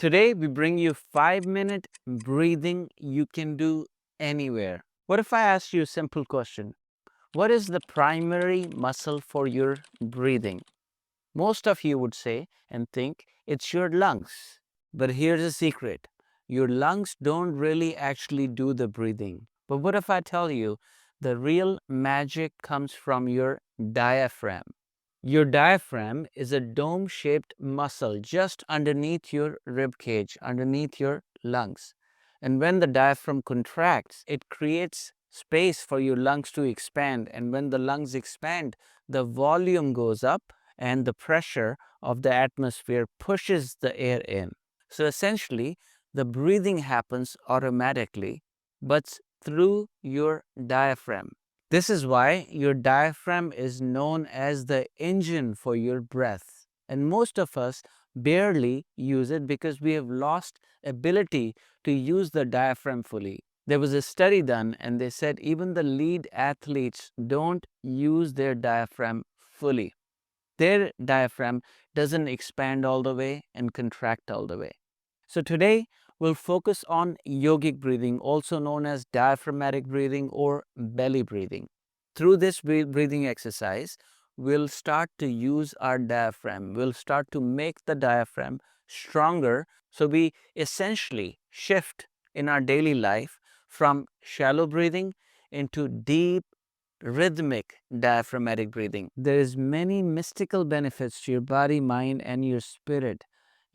Today, we bring you 5-minute breathing you can do anywhere. What if I ask you a simple question? What is the primary muscle for your breathing? Most of you would say and think it's your lungs. But here's a secret. Your lungs don't really actually do the breathing. But what if I tell you the real magic comes from your diaphragm? Your diaphragm is a dome-shaped muscle just underneath your rib cage, underneath your lungs. And when the diaphragm contracts, it creates space for your lungs to expand. And when the lungs expand, the volume goes up and the pressure of the atmosphere pushes the air in. So essentially, the breathing happens automatically, but through your diaphragm. This is why your diaphragm is known as the engine for your breath. And most of us barely use it because we have lost ability to use the diaphragm fully. There was a study done and they said even the lead athletes don't use their diaphragm fully. Their diaphragm doesn't expand all the way and contract all the way. So today we'll focus on yogic breathing, also known as diaphragmatic breathing or belly breathing. Through this breathing exercise, we'll start to use our diaphragm. We'll start to make the diaphragm stronger. So we essentially shift in our daily life from shallow breathing into deep rhythmic diaphragmatic breathing. There is many mystical benefits to your body, mind, and your spirit.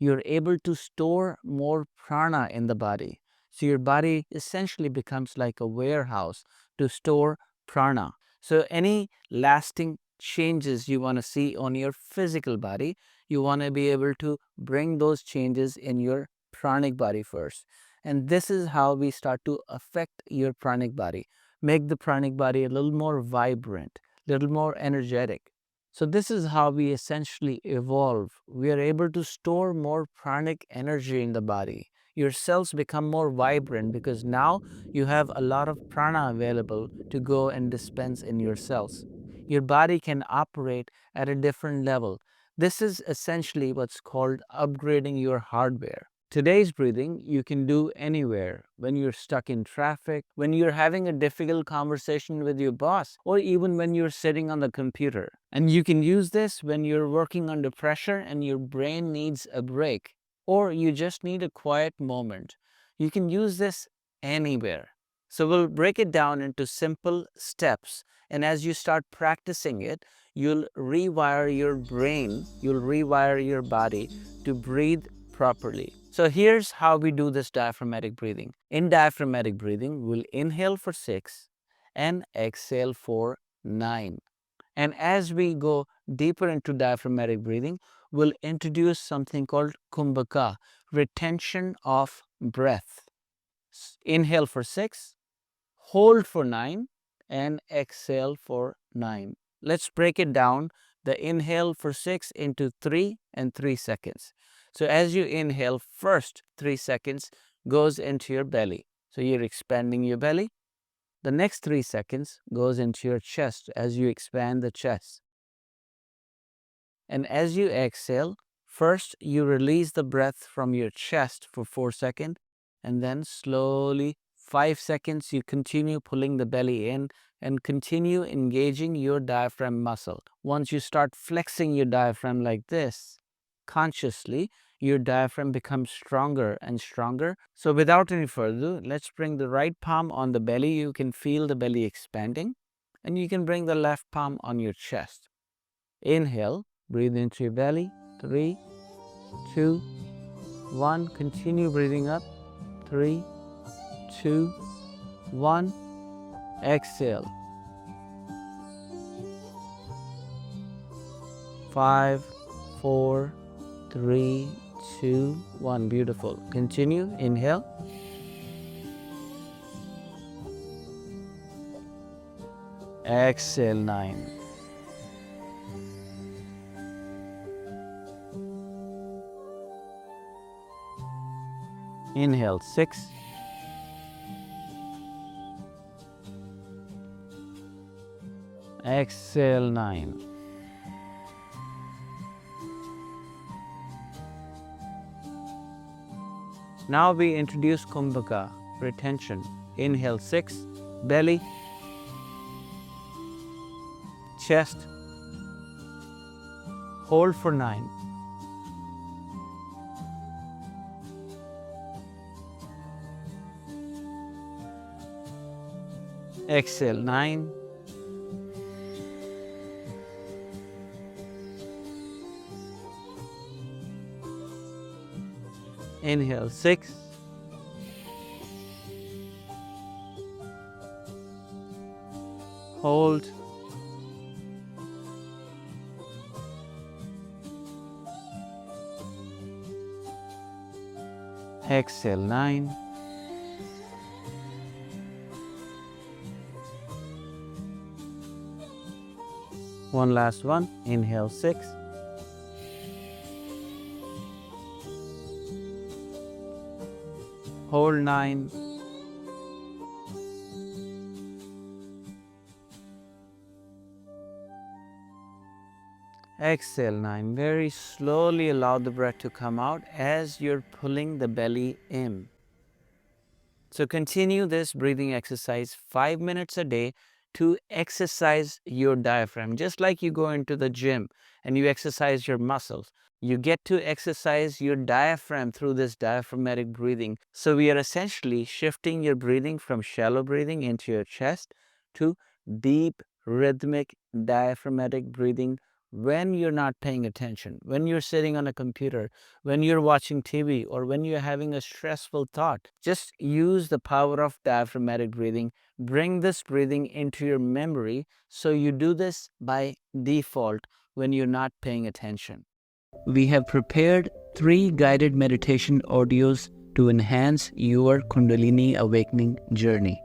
You're able to store more prana in the body. So your body essentially becomes like a warehouse to store prana. So any lasting changes you want to see on your physical body, you want to be able to bring those changes in your pranic body first. And this is how we start to affect your pranic body. Make the pranic body a little more vibrant, a little more energetic. So this is how we essentially evolve. We are able to store more pranic energy in the body. Your cells become more vibrant because now you have a lot of prana available to go and dispense in your cells. Your body can operate at a different level. This is essentially what's called upgrading your hardware. Today's breathing you can do anywhere, when you're stuck in traffic, when you're having a difficult conversation with your boss, or even when you're sitting on the computer. And you can use this when you're working under pressure and your brain needs a break, or you just need a quiet moment. You can use this anywhere. So we'll break it down into simple steps. And as you start practicing it, you'll rewire your brain, you'll rewire your body to breathe properly. So here's how we do this diaphragmatic breathing. In diaphragmatic breathing, we'll inhale for 6 and exhale for 9. And as we go deeper into diaphragmatic breathing, we'll introduce something called Kumbhaka, retention of breath. Inhale for 6, hold for 9, and exhale for 9. Let's break it down. The inhale for 6 into 3 and 3 seconds. So as you inhale, first 3 seconds goes into your belly. So you're expanding your belly. The next 3 seconds goes into your chest as you expand the chest. And as you exhale, first you release the breath from your chest for 4 seconds, and then slowly 5 seconds you continue pulling the belly in and continue engaging your diaphragm muscle. Once you start flexing your diaphragm like this, consciously, your diaphragm becomes stronger and stronger. So without any further, let's bring the right palm on the belly. You can feel the belly expanding, and you can bring the left palm on your chest. Inhale, breathe into your belly. 3, 2, 1. Continue breathing up. 3, 2, 1. Exhale. 5, 4, 3, 2, 1. Beautiful. Continue. Inhale. Exhale. 9. Inhale. 6. Exhale. 9. Now we introduce Kumbhaka, retention. Inhale 6, belly, chest, hold for 9. Exhale 9. Inhale 6. Hold. Exhale 9. One last one. Inhale 6. Hold 9. Exhale 9. Very slowly allow the breath to come out as you're pulling the belly in. So continue this breathing exercise 5 minutes a day to exercise your diaphragm. Just like you go into the gym and you exercise your muscles, you get to exercise your diaphragm through this diaphragmatic breathing. So we are essentially shifting your breathing from shallow breathing into your chest to deep rhythmic diaphragmatic breathing when you're not paying attention, when you're sitting on a computer, when you're watching TV, or when you're having a stressful thought. Just use the power of diaphragmatic breathing. Bring this breathing into your memory so you do this by default when you're not paying attention. We have prepared 3 guided meditation audios to enhance your Kundalini awakening journey.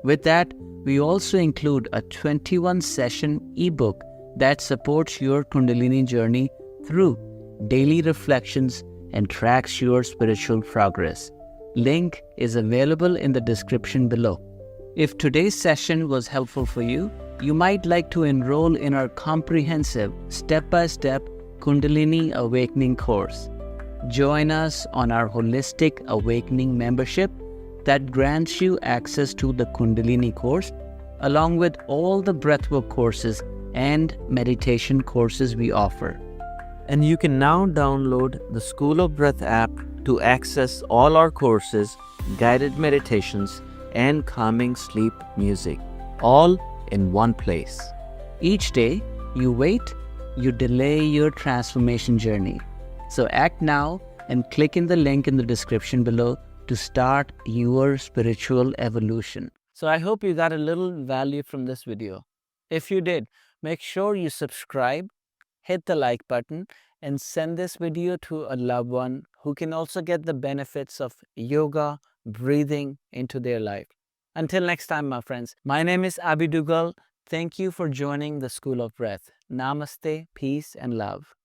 With that, we also include a 21-session ebook that supports your Kundalini journey through daily reflections and tracks your spiritual progress. Link is available in the description below. If today's session was helpful for you, you might like to enroll in our comprehensive step-by-step Kundalini Awakening course. Join us on our Holistic Awakening membership that grants you access to the Kundalini course, along with all the breathwork courses and meditation courses we offer. And you can now download the School of Breath app to access all our courses, guided meditations, and calming sleep music, all in one place. Each day, you wait, you delay your transformation journey. So act now and click in the link in the description below to start your spiritual evolution. So I hope you got a little value from this video. If you did, make sure you subscribe, hit the like button, and send this video to a loved one who can also get the benefits of yoga, breathing into their life. Until next time, my friends, my name is Abhi Duggal. Thank you for joining the School of Breath. Namaste, peace, and love.